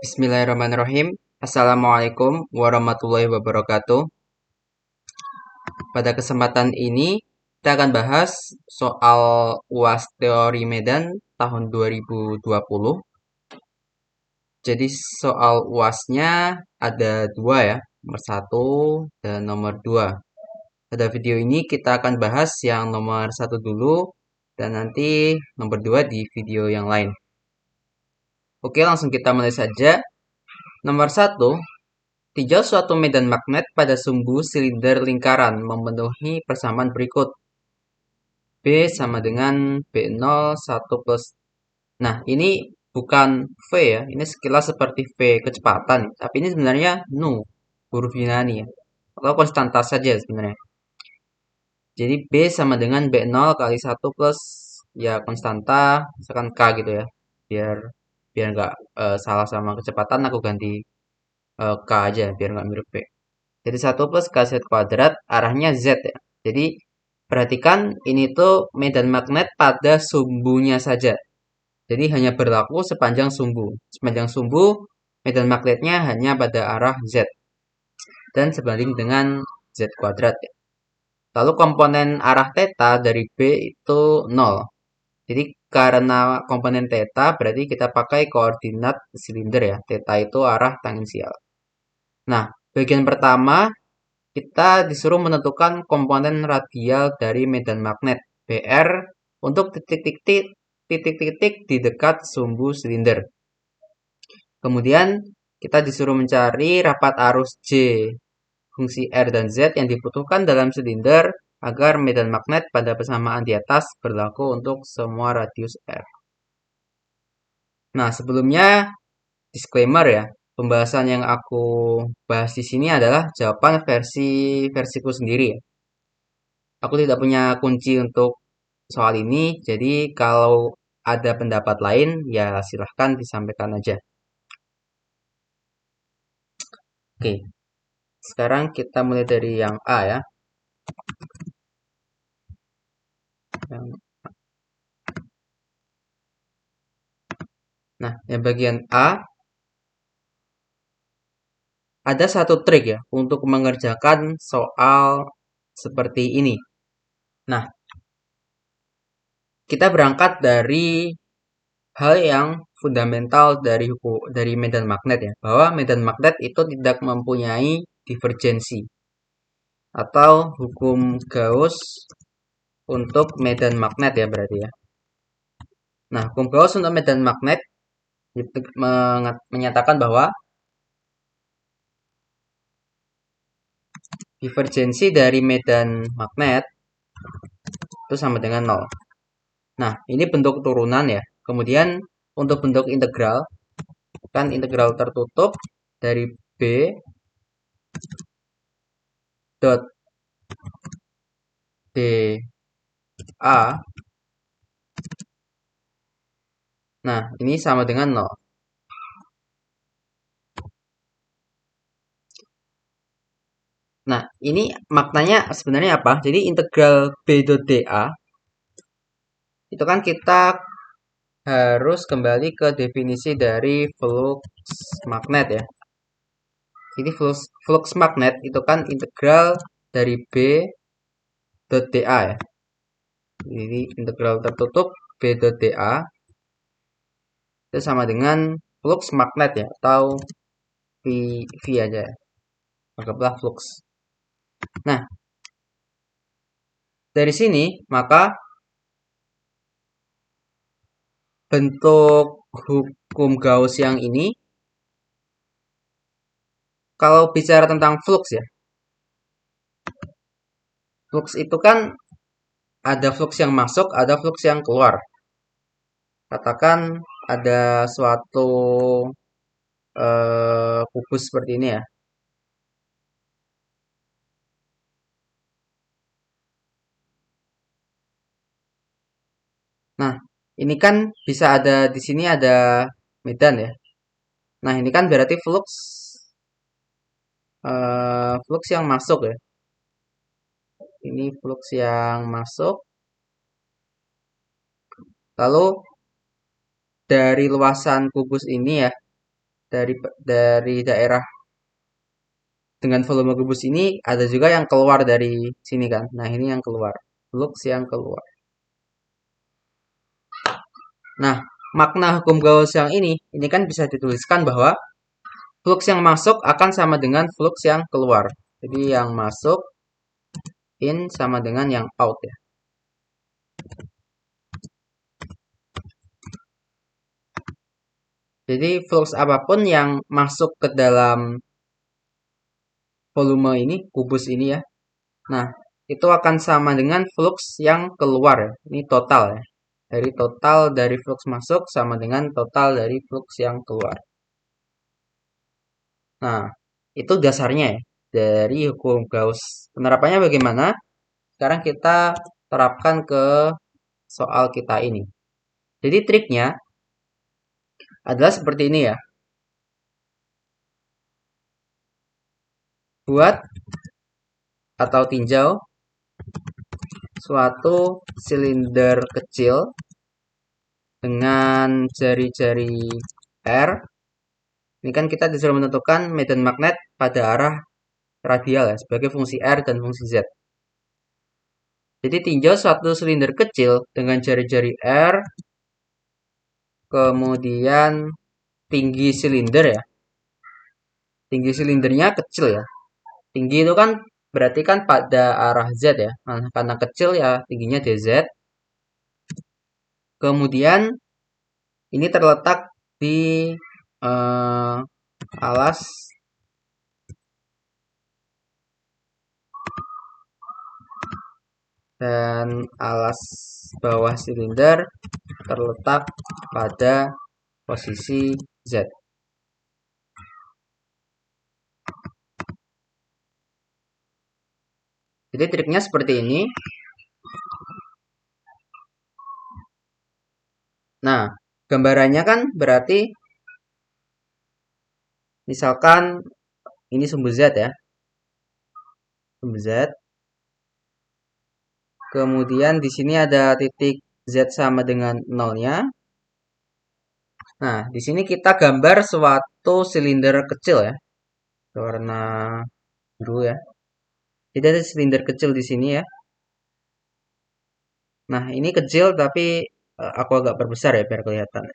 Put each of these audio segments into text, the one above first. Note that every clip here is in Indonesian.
Bismillahirrahmanirrahim. Assalamualaikum warahmatullahi wabarakatuh. Pada kesempatan ini, kita akan bahas soal UAS Teori Medan tahun 2020. Jadi soal UASnya ada dua ya, nomor satu dan nomor dua. Pada video ini kita akan bahas yang nomor satu dulu, dan nanti nomor dua di video yang lain. Oke, langsung kita mulai saja. Nomor satu, tinjau suatu medan magnet pada sumbu silinder lingkaran memenuhi persamaan berikut. B sama dengan B0 1 plus. Nah, ini bukan V ya. Ini sekilas seperti V kecepatan. Tapi ini sebenarnya nu, huruf Yunani ya. Atau konstanta saja sebenarnya. Jadi B sama dengan B0 kali 1 plus ya konstanta, misalkan K gitu ya. Biar biar nggak salah sama kecepatan, aku ganti K aja biar nggak mirip V. Jadi 1 plus KZ kuadrat arahnya Z ya. Jadi perhatikan ini tuh medan magnet pada sumbunya saja. Jadi hanya berlaku sepanjang sumbu. Sepanjang sumbu medan magnetnya hanya pada arah Z. Dan sebanding dengan Z kuadrat ya. Lalu komponen arah theta dari B itu 0. Jadi karena komponen theta berarti kita pakai koordinat silinder ya. Theta itu arah tangensial. Nah, bagian pertama kita disuruh menentukan komponen radial dari medan magnet BR untuk titik-titik di dekat sumbu silinder. Kemudian kita disuruh mencari rapat arus J fungsi R dan Z yang dibutuhkan dalam silinder agar medan magnet pada persamaan di atas berlaku untuk semua radius R. Nah, sebelumnya disclaimer ya. Pembahasan yang aku bahas di sini adalah jawaban versiku sendiri ya. Aku tidak punya kunci untuk soal ini, jadi kalau ada pendapat lain, ya silahkan disampaikan aja. Oke, sekarang kita mulai dari yang A ya. Nah, yang bagian A, ada satu trik ya untuk mengerjakan soal seperti ini. Nah, kita berangkat dari hal yang fundamental dari medan magnet ya, bahwa medan magnet itu tidak mempunyai divergensi atau hukum Gauss untuk medan magnet ya berarti ya. Nah, hukum Gauss untuk medan magnet menyatakan bahwa divergensi dari medan magnet itu sama dengan 0. Nah, ini bentuk turunan ya. Kemudian untuk bentuk integral, kan integral tertutup dari B dot dA. Nah, ini sama dengan 0. Nah, ini maknanya sebenarnya apa? Jadi integral B dot dA itu kan kita harus kembali ke definisi dari flux magnet ya. Jadi flux magnet itu kan integral dari B dot dA ya. Jadi integral tertutup B dot dA itu sama dengan flux magnet ya, atau V aja ya. Anggaplah flux. Nah, dari sini maka bentuk hukum Gauss yang ini, kalau bicara tentang flux ya, flux itu kan ada flux yang masuk, ada flux yang keluar. Katakan ada suatu kubus seperti ini ya. Nah, ini kan bisa ada di sini ada medan ya. Nah, ini kan berarti flux yang masuk ya. Ini flux yang masuk. Lalu dari luasan kubus ini ya, dari daerah dengan volume kubus ini ada juga yang keluar dari sini kan. Nah, ini yang keluar. Flux yang keluar. Nah, makna hukum Gauss yang ini kan bisa dituliskan bahwa flux yang masuk akan sama dengan flux yang keluar. Jadi yang masuk in sama dengan yang out ya. Jadi flux apapun yang masuk ke dalam volume ini, kubus ini ya. Nah, itu akan sama dengan flux yang keluar ya. Ini total ya. Dari total dari flux masuk sama dengan total dari flux yang keluar. Nah, itu dasarnya ya. Dari hukum Gauss. Penerapannya bagaimana? Sekarang kita terapkan ke soal kita ini. Jadi triknya adalah seperti ini ya. Buat atau tinjau suatu silinder kecil dengan jari-jari R. Ini kan kita disuruh menentukan medan magnet pada arah radial ya, sebagai fungsi R dan fungsi Z. Jadi tinjau suatu silinder kecil dengan jari-jari R, kemudian tinggi silinder ya. Tinggi silindernya kecil ya. Tinggi itu kan berarti kan pada arah Z ya. Nah, karena kecil ya tingginya dz. Kemudian ini terletak di alas dan alas bawah silinder terletak pada posisi Z. Jadi triknya seperti ini. Nah, gambarannya kan berarti misalkan ini sumbu Z ya. Sumbu Z. Kemudian di sini ada titik Z sama dengan nolnya. Nah, di sini kita gambar suatu silinder kecil ya. Warna biru ya. Jadi ada silinder kecil di sini ya. Nah, ini kecil tapi aku agak perbesar ya biar kelihatan.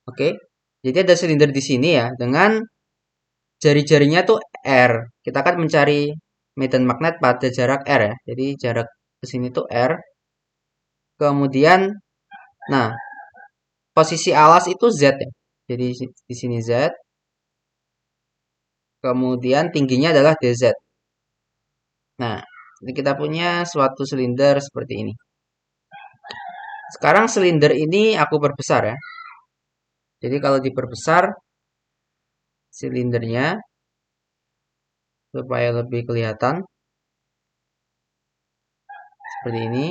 Oke. Jadi ada silinder di sini ya dengan jari-jarinya tuh R. Kita akan mencari medan magnet pada jarak R ya. Jadi jarak ke sini tuh R. Kemudian nah, posisi alas itu Z ya. Jadi di sini Z. Kemudian tingginya adalah dz. Nah, ini kita punya suatu silinder seperti ini. Sekarang silinder ini aku perbesar ya. Jadi kalau diperbesar silindernya supaya lebih kelihatan seperti ini.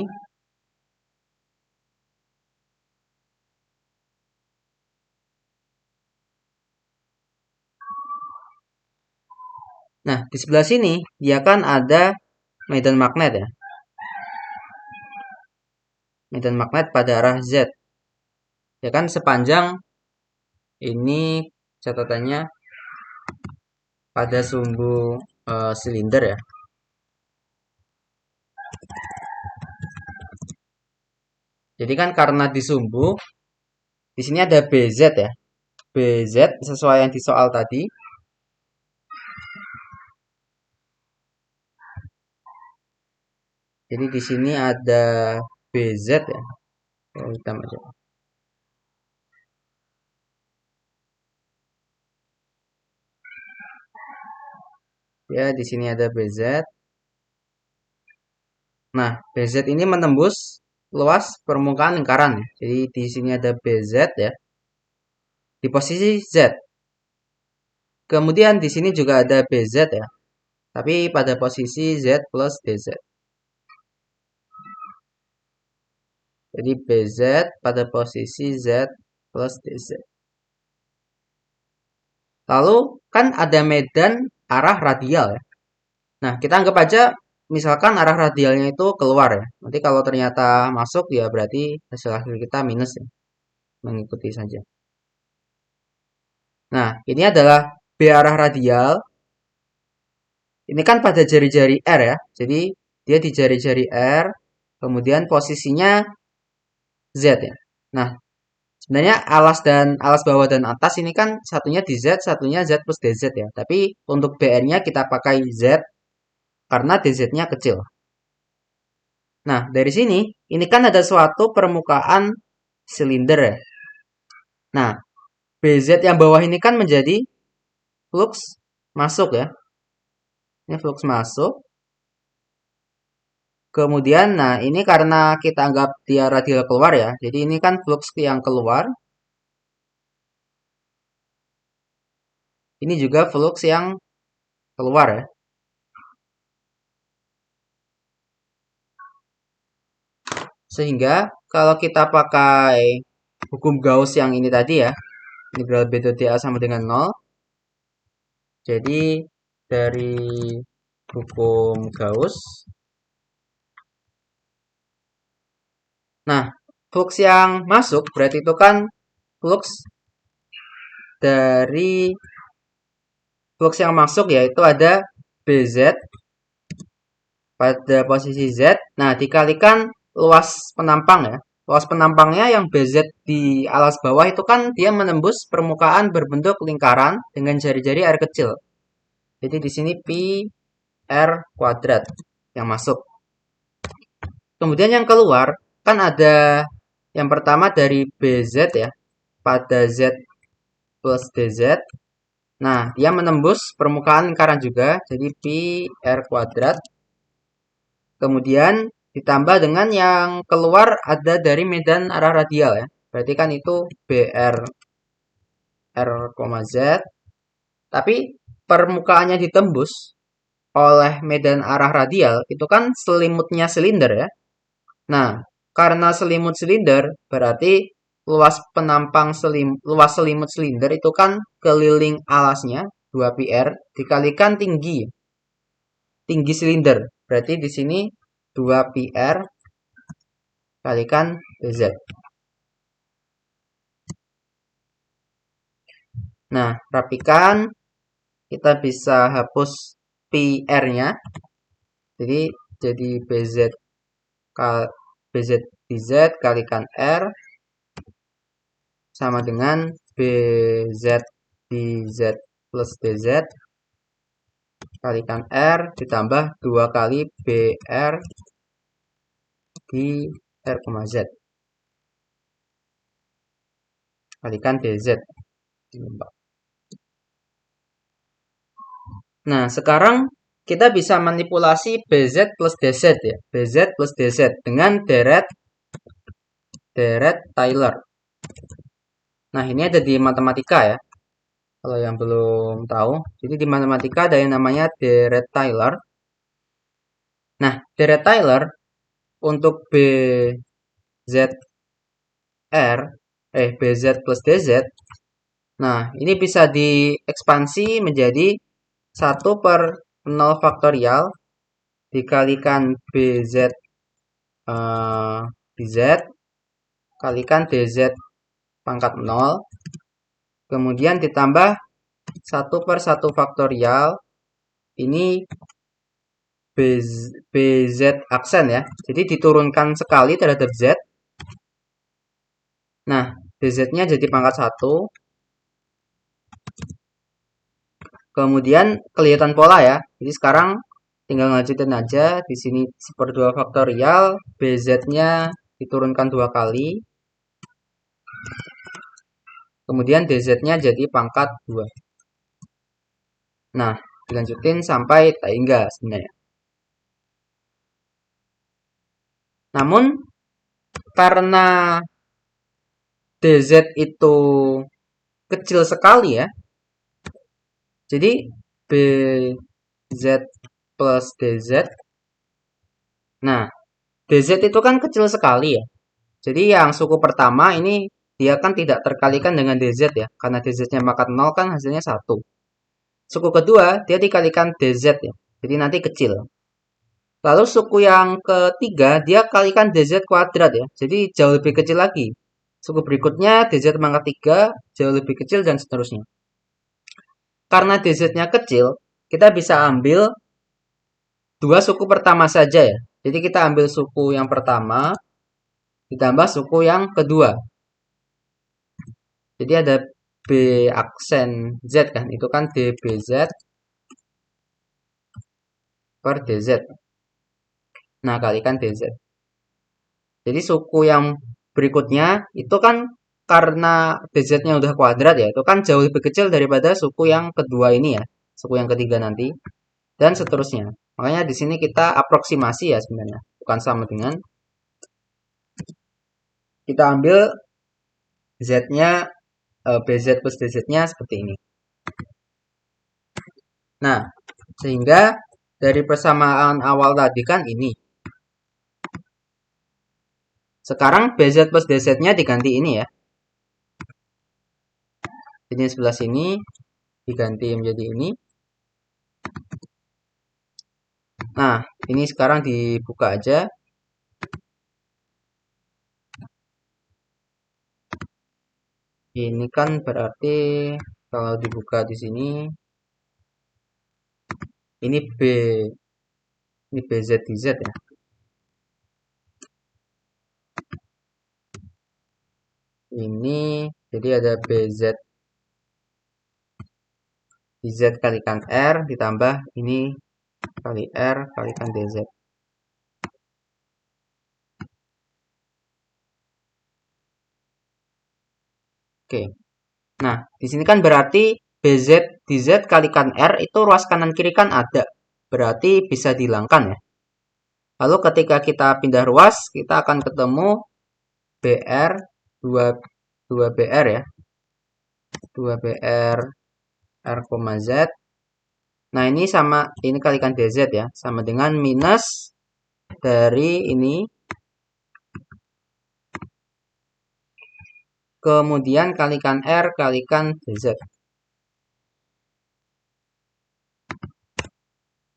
Nah, di sebelah sini dia kan ada medan magnet ya. Medan magnet pada arah Z. Ya kan sepanjang ini catatannya pada sumbu silinder ya. Jadi kan karena di sumbu di sini ada BZ ya. BZ sesuai yang di soal tadi. Jadi di sini ada BZ ya. Hitam aja. Ya, di sini ada BZ. Nah, BZ ini menembus luas permukaan lingkaran ya. Jadi di sini ada BZ ya. Di posisi Z. Kemudian di sini juga ada BZ ya. Tapi pada posisi Z plus DZ. Jadi BZ pada posisi Z plus DZ. Lalu kan ada medan arah radial ya. Nah, kita anggap aja misalkan arah radialnya itu keluar ya. Nanti kalau ternyata masuk ya berarti hasil akhir kita minus ya. Mengikuti saja. Nah, ini adalah B arah radial. Ini kan pada jari-jari R ya. Jadi, dia di jari-jari R, kemudian posisinya Z ya. Nah, sebenarnya alas bawah dan atas ini kan satunya di Z, satunya Z plus DZ ya. Tapi untuk BR-nya kita pakai Z karena DZ-nya kecil. Nah, dari sini, ini kan ada suatu permukaan silinder ya. Nah, BZ yang bawah ini kan menjadi flux masuk ya. Ini flux masuk. Kemudian, nah ini karena kita anggap dia radial keluar ya. Jadi ini kan flux yang keluar. Ini juga flux yang keluar ya. Sehingga kalau kita pakai hukum Gauss yang ini tadi ya. Integral B dot sama dengan 0. Jadi dari hukum Gauss. Nah, flux yang masuk berarti itu kan flux dari flux yang masuk yaitu ada BZ pada posisi Z. Nah, dikalikan luas penampang ya. Luas penampangnya yang BZ di alas bawah itu kan dia menembus permukaan berbentuk lingkaran dengan jari-jari R kecil. Jadi di sini pi R kuadrat yang masuk. Kemudian yang keluar kan ada yang pertama dari BZ ya pada Z plus DZ. Nah, dia menembus permukaan lingkaran juga, jadi pi R kuadrat. Kemudian ditambah dengan yang keluar ada dari medan arah radial ya. Berarti kan itu BR R, Z. Tapi permukaannya ditembus oleh medan arah radial, itu kan selimutnya silinder ya. Nah, karena selimut silinder, berarti luas selimut silinder itu kan keliling alasnya 2πr dikalikan tinggi silinder. Berarti di sini 2πr kalikan dz. Nah, rapikan kita bisa hapus pr-nya. Jadi bz dz kalikan r sama dengan bz dz plus dz kalikan r ditambah 2 kali br di r, z kalikan dz. Nah, sekarang kita bisa manipulasi bz plus dz ya. Bz plus dz dengan deret Taylor. Nah, ini ada di matematika ya. Kalau yang belum tahu, jadi di matematika ada yang namanya deret Taylor. Nah, deret Taylor untuk bz plus dz. Nah, ini bisa diekspansi menjadi 1 per 0 faktorial dikalikan bz dz kalikan dz pangkat 0. Kemudian ditambah 1 per 1 faktorial. Ini bz aksen ya. Jadi diturunkan sekali terhadap z. Nah, dz-nya jadi pangkat 1. Kemudian kelihatan pola ya. Jadi sekarang tinggal lanjutin aja. Di sini 1/2 faktorial. Bz-nya diturunkan 2 kali. Kemudian dz-nya jadi pangkat 2. Nah, dilanjutin sampai tak hingga sebenarnya. Namun, karena dz itu kecil sekali ya, jadi bz plus dz. Nah, dz itu kan kecil sekali ya. Jadi yang suku pertama ini dia kan tidak terkalikan dengan dz ya. Karena dz-nya pangkat 0 kan hasilnya 1. Suku kedua dia dikalikan dz ya. Jadi nanti kecil. Lalu suku yang ketiga dia kalikan dz kuadrat ya. Jadi jauh lebih kecil lagi. Suku berikutnya dz pangkat 3 jauh lebih kecil dan seterusnya. karena DZ-nya kecil, kita bisa ambil dua suku pertama saja ya. Jadi kita ambil suku yang pertama ditambah suku yang kedua. Jadi ada B aksen Z kan, itu kan DBZ per DZ. Nah, kalikan DZ. Jadi suku yang berikutnya itu kan karena DZ-nya udah kuadrat ya, itu kan jauh lebih kecil daripada suku yang kedua ini ya, suku yang ketiga nanti, dan seterusnya. Makanya di sini kita aproksimasi ya sebenarnya, bukan sama dengan. Kita ambil Z-nya, BZ plus DZ-nya seperti ini. Nah, sehingga dari persamaan awal tadi kan ini. Sekarang BZ plus DZ-nya diganti ini ya. Jadi sebelah sini diganti menjadi ini. Nah, ini sekarang dibuka aja. Ini kan berarti kalau dibuka di sini, ini B, ini BZ DZ ya. Ini jadi ada BZ DZ kalikan R ditambah ini kali R kalikan DZ. Oke. Nah, di sini kan berarti BZ DZ kalikan R itu ruas kanan kiri kan ada. Berarti bisa dihilangkan ya. Lalu ketika kita pindah ruas, kita akan ketemu BR 2 2BR ya. 2BR R, Z. Nah, ini sama ini kalikan DZ ya, sama dengan minus dari ini kemudian kalikan R kalikan DZ.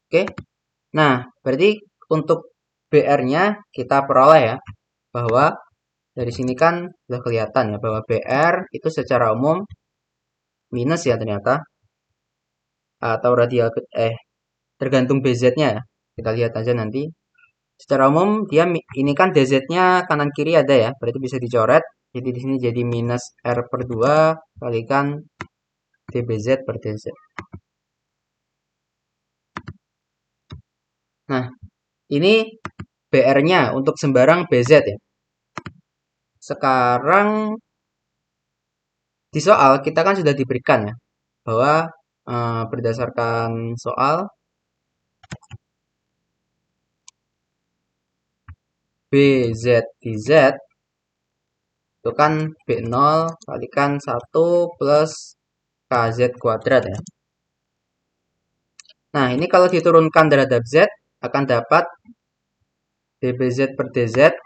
Oke. Nah, berarti untuk BR-nya kita peroleh ya, bahwa dari sini kan sudah kelihatan ya, bahwa BR itu secara umum minus ya ternyata. Atau radial, tergantung BZ-nya ya. Kita lihat aja nanti. Secara umum, dia ini kan DZ-nya kanan kiri ada ya, berarti bisa dicoret. Jadi di sini jadi minus R per 2 kalikan DBZ per DZ. Nah, ini BR-nya untuk sembarang BZ ya. Sekarang di soal kita kan sudah diberikan ya bahwa berdasarkan soal BZ DZ itu kan B0 kalikan 1 plus KZ kuadrat ya. Nah, ini kalau diturunkan terhadap Z akan dapat DBZ per DZ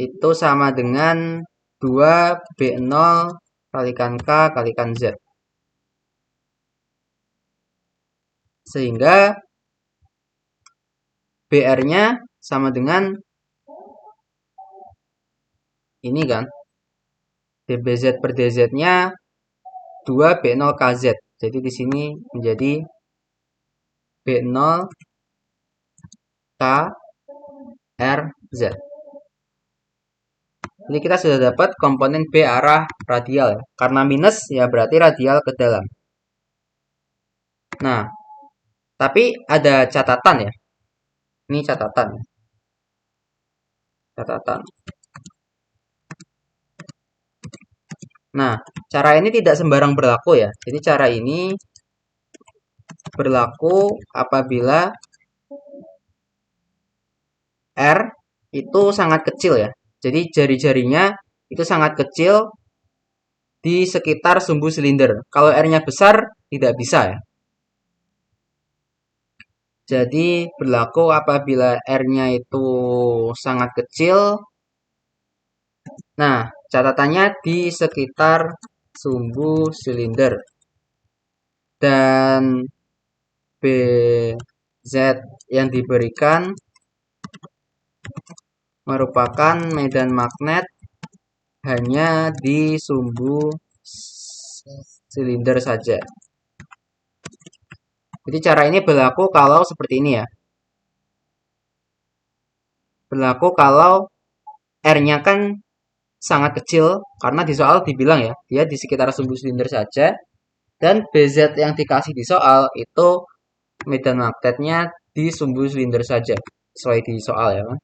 itu sama dengan 2B0 kalikan K kalikan Z. Sehingga BR-nya sama dengan ini kan. DBZ per DZ-nya 2B0 KZ. Jadi di sini menjadi B0 K R Z. Jadi kita sudah dapat komponen B arah radial ya. Karena minus ya berarti radial ke dalam. Nah, tapi ada catatan ya. Ini catatan. Catatan. Nah, cara ini tidak sembarang berlaku ya. Jadi cara ini berlaku apabila R itu sangat kecil ya. Jadi jari-jarinya itu sangat kecil di sekitar sumbu silinder. Kalau R-nya besar, tidak bisa ya. Jadi berlaku apabila R-nya itu sangat kecil. Nah, catatannya di sekitar sumbu silinder. Dan BZ yang diberikan merupakan medan magnet hanya di sumbu silinder saja. Jadi cara ini berlaku kalau seperti ini ya. Berlaku kalau R-nya kan sangat kecil, karena di soal dibilang ya, dia di sekitar sumbu silinder saja, dan BZ yang dikasih di soal itu medan magnetnya di sumbu silinder saja, sesuai di soal ya kan.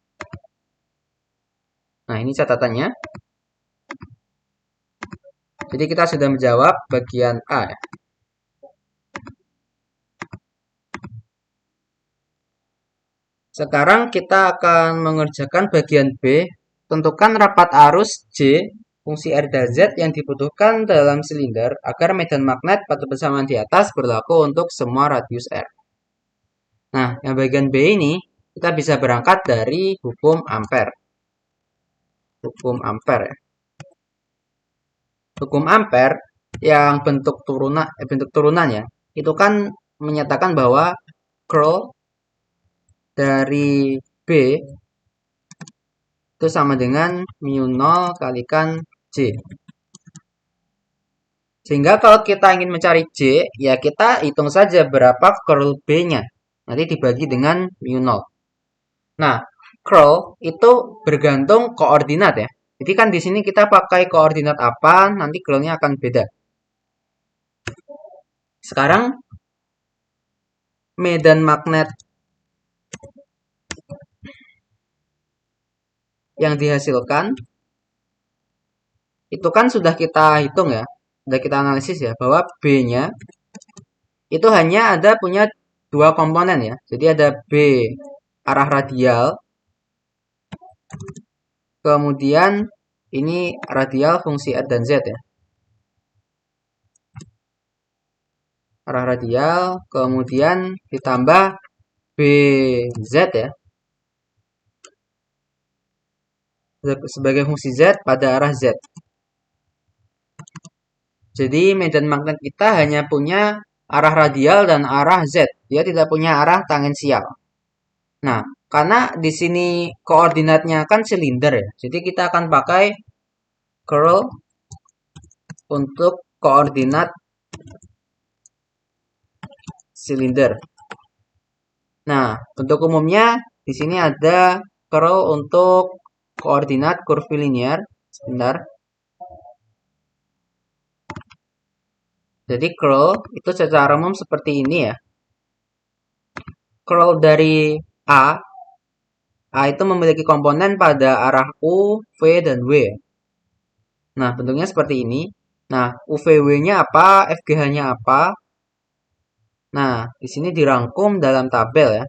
Nah ini catatannya. Jadi kita sudah menjawab bagian A ya. Sekarang kita akan mengerjakan bagian B. Tentukan rapat arus J fungsi R dan Z yang dibutuhkan dalam silinder agar medan magnet pada persamaan di atas berlaku untuk semua radius R. Nah, yang bagian B ini kita bisa berangkat dari hukum Ampere. Hukum Ampere ya. Hukum Ampere yang bentuk turunan ya, itu kan menyatakan bahwa curl dari B itu sama dengan mu 0 kalikan J. Sehingga kalau kita ingin mencari J, ya kita hitung saja berapa curl B-nya. Nanti dibagi dengan mu 0. Nah, curl itu bergantung koordinat ya. Jadi kan di sini kita pakai koordinat apa, nanti curlnya akan beda. Sekarang medan magnet yang dihasilkan itu kan sudah kita hitung ya, sudah kita analisis ya, bahwa B-nya itu hanya ada punya dua komponen ya. Jadi ada B arah radial, kemudian ini radial fungsi R dan Z ya. Arah radial, kemudian ditambah BZ ya, sebagai fungsi Z pada arah Z. Jadi medan magnet kita hanya punya arah radial dan arah Z. Dia tidak punya arah tangensial. Nah, karena di sini koordinatnya kan silinder ya. Jadi kita akan pakai curl untuk koordinat silinder. Nah, bentuk umumnya di sini ada curl untuk koordinat kurvilinear. Sebentar. Jadi curl itu secara umum seperti ini ya. Curl dari A itu memiliki komponen pada arah U, V, dan W. Nah, bentuknya seperti ini. Nah, UVW-nya apa, FGH-nya apa. Nah, di sini dirangkum dalam tabel ya.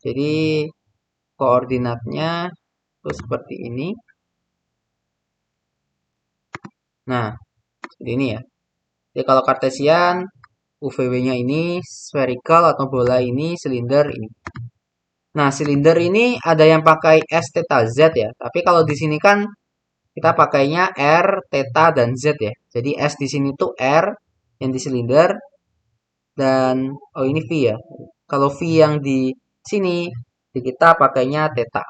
Jadi, koordinatnya itu seperti ini. Nah, seperti ini ya. Jadi, kalau kartesian, UVW-nya ini spherical atau bola ini, silinder ini. Nah, silinder ini ada yang pakai S, theta, Z ya. Tapi kalau di sini kan kita pakainya R, theta, dan Z ya. Jadi S di sini tuh R yang di silinder dan oh ini V ya. Kalau V yang di sini kita pakainya theta.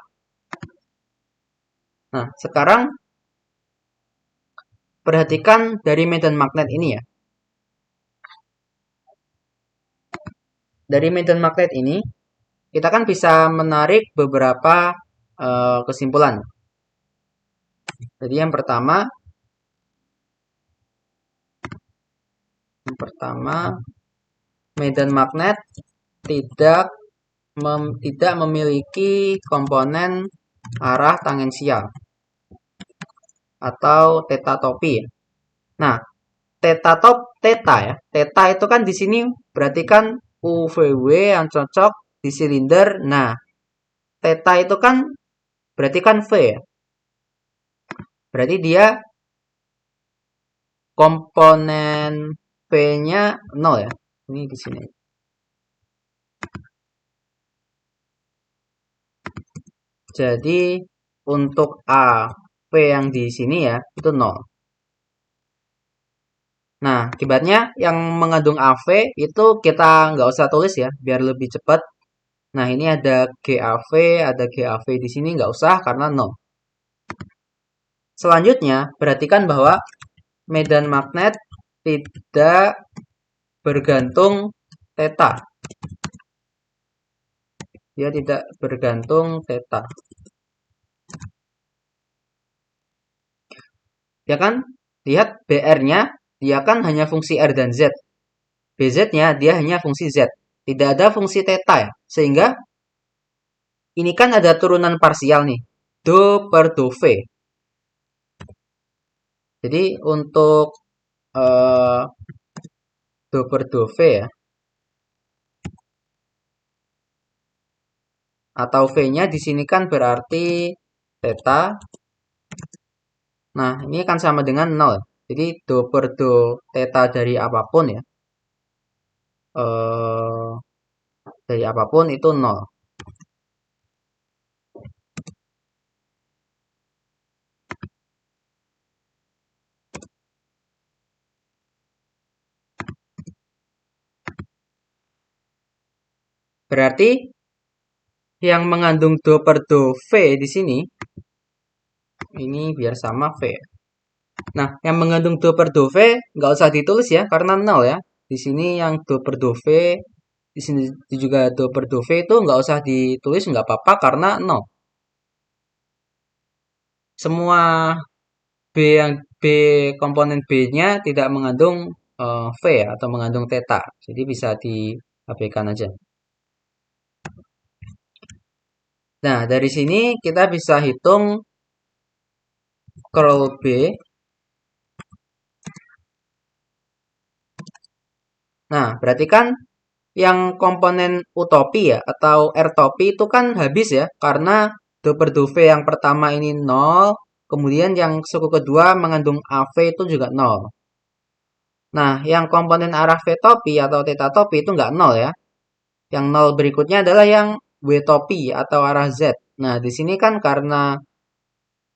Nah, sekarang perhatikan dari medan magnet ini ya. Dari medan magnet ini kita kan bisa menarik beberapa kesimpulan. Jadi yang pertama medan magnet tidak memiliki komponen arah tangensial atau tetatopi. Nah, theta ya. Theta itu kan di sini berarti kan UVW yang cocok di silinder. Nah, theta itu kan berarti kan V ya. Berarti dia komponen V-nya 0 ya. Ini di sini. Jadi untuk A, V yang di sini ya, itu 0. Nah, akibatnya yang mengandung AV itu kita nggak usah tulis ya, biar lebih cepat. Nah, ini ada GAV di sini nggak usah karena 0. Selanjutnya, perhatikan bahwa medan magnet tidak bergantung theta. Dia tidak bergantung theta. Ya kan? Lihat BR-nya, dia kan hanya fungsi R dan Z. BZ-nya dia hanya fungsi Z. Tidak ada fungsi theta ya. Sehingga ini kan ada turunan parsial nih. Do per do V. Jadi untuk do per do V ya. Atau V-nya di sini kan berarti theta. Nah, ini kan sama dengan 0. Jadi do per do theta dari apapun ya. Dari apapun itu 0. Berarti yang mengandung do per do V di sini, ini biar sama V. Nah, yang mengandung do per do V nggak usah ditulis ya, karena 0 ya. Di sini yang do per do V, di sini juga do per do V itu nggak usah ditulis, nggak apa-apa karena 0. Semua B komponen B-nya tidak mengandung V ya, atau mengandung theta. Jadi bisa diabaikan aja. Nah, dari sini kita bisa hitung curl B. Nah, berarti kan yang komponen utopi ya, atau R topi itu kan habis ya, karena do per do V yang pertama ini 0, kemudian yang suku kedua mengandung AV itu juga 0. Nah, yang komponen arah V topi atau theta topi itu nggak 0 ya. Yang 0 berikutnya adalah yang W topi atau arah Z. Nah, di sini kan karena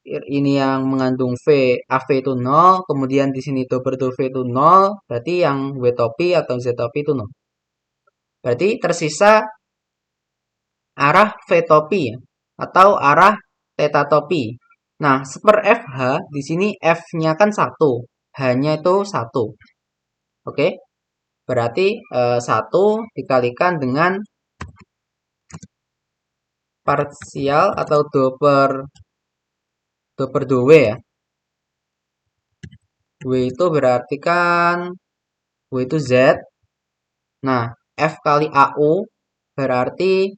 ini yang mengandung V, AV itu 0, kemudian di sini do per do V itu 0, berarti yang W topi atau Z topi itu 0. Berarti tersisa arah V topi ya, atau arah theta topi. Nah, seper FH di sini F-nya kan 1, H-nya itu 1. Oke? Berarti 1 dikalikan dengan parsial atau do per do W ya. W itu berarti kan W itu Z. Nah, F kali AU berarti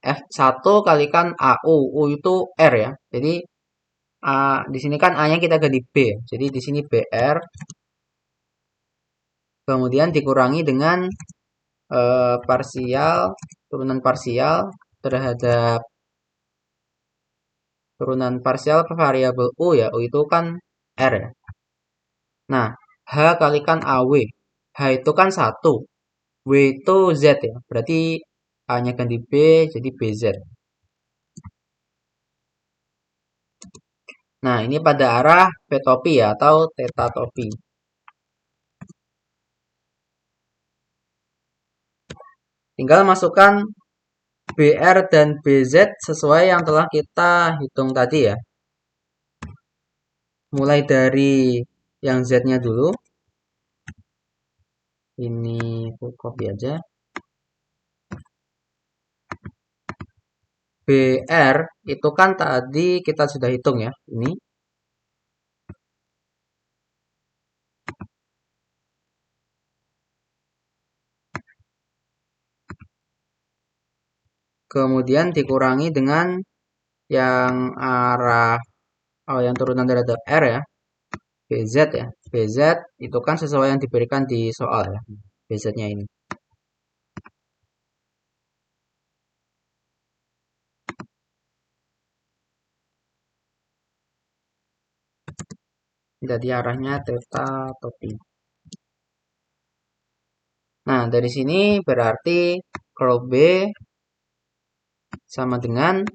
F1 kalikan AU. U itu R ya. Jadi di sini kan A-nya kita ganti B. Jadi di sini BR. Kemudian dikurangi dengan turunan parsial terhadap turunan parsial ke variabel U ya. U itu kan R ya. Nah, H kalikan AW. H itu kan 1. W itu Z ya. Berarti A-nya ganti B, jadi BZ. Nah, ini pada arah V topi ya, atau theta topi. Tinggal masukkan BR dan BZ sesuai yang telah kita hitung tadi ya. Mulai dari yang Z-nya dulu. Ini aku copy aja. BR itu kan tadi kita sudah hitung ya. Ini. Kemudian dikurangi dengan yang arah yang turunan terhadap R ya. BZ ya. BZ itu kan sesuai yang diberikan di soal ya. BZ-nya ini. Jadi arahnya theta topi. Nah, dari sini berarti curl B sama dengan,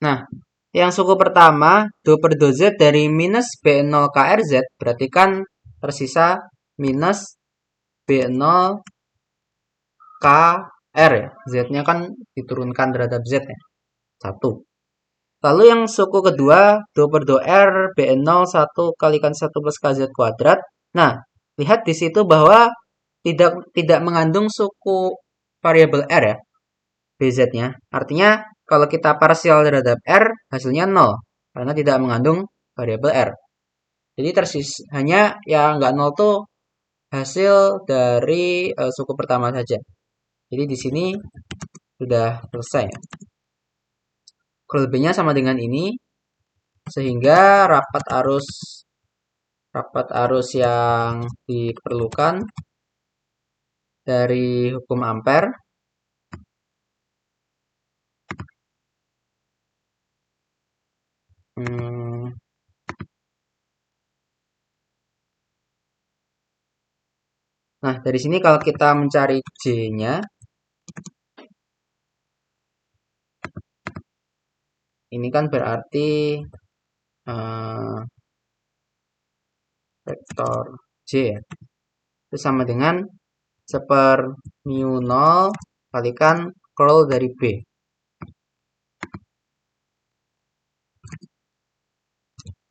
nah, yang suku pertama do per do Z dari minus B0 KRZ berarti kan tersisa minus B0 KR ya. Z-nya kan diturunkan terhadap Z ya. 1. Lalu yang suku kedua, do per do R, Bn0, 1 kalikan 1 plus KZ kuadrat. Nah, lihat di situ bahwa tidak mengandung suku variabel R ya, BZ-nya. Artinya, kalau kita parsial terhadap R, hasilnya 0. Karena tidak mengandung variabel R. Jadi hanya yang nggak 0 tuh hasil dari suku pertama saja. Jadi di sini sudah selesai. Kurang lebihnya sama dengan ini, sehingga rapat arus yang diperlukan dari hukum Ampere nah, dari sini kalau kita mencari J-nya, ini kan berarti vektor J ya. Itu sama dengan 1 mu 0 kalikan curl dari B.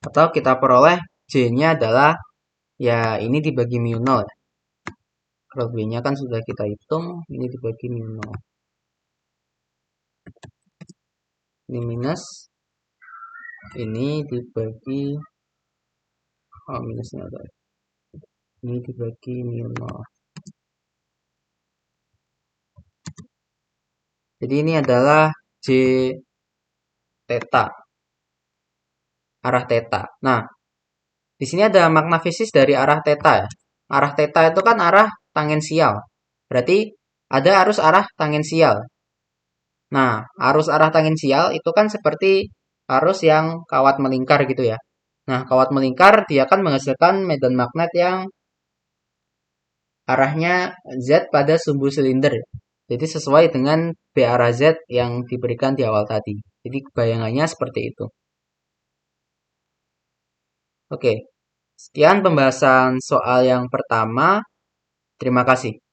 Atau kita peroleh J-nya adalah ya ini dibagi mu 0 ya. Curl B-nya kan sudah kita hitung, ini dibagi mu 0. Ini minus, ini dibagi minusnya ada. Ini dibagi mu 0. Jadi ini adalah J theta, arah theta. Nah, di sini ada makna fisis dari arah theta ya. Arah theta itu kan arah tangensial. Berarti ada arus arah tangensial. Nah, arus arah tangensial itu kan seperti arus yang kawat melingkar gitu ya. Nah, kawat melingkar dia akan menghasilkan medan magnet yang arahnya Z pada sumbu silinder. Jadi sesuai dengan B arah Z yang diberikan di awal tadi. Jadi bayangannya seperti itu. Oke, sekian pembahasan soal yang pertama. Terima kasih.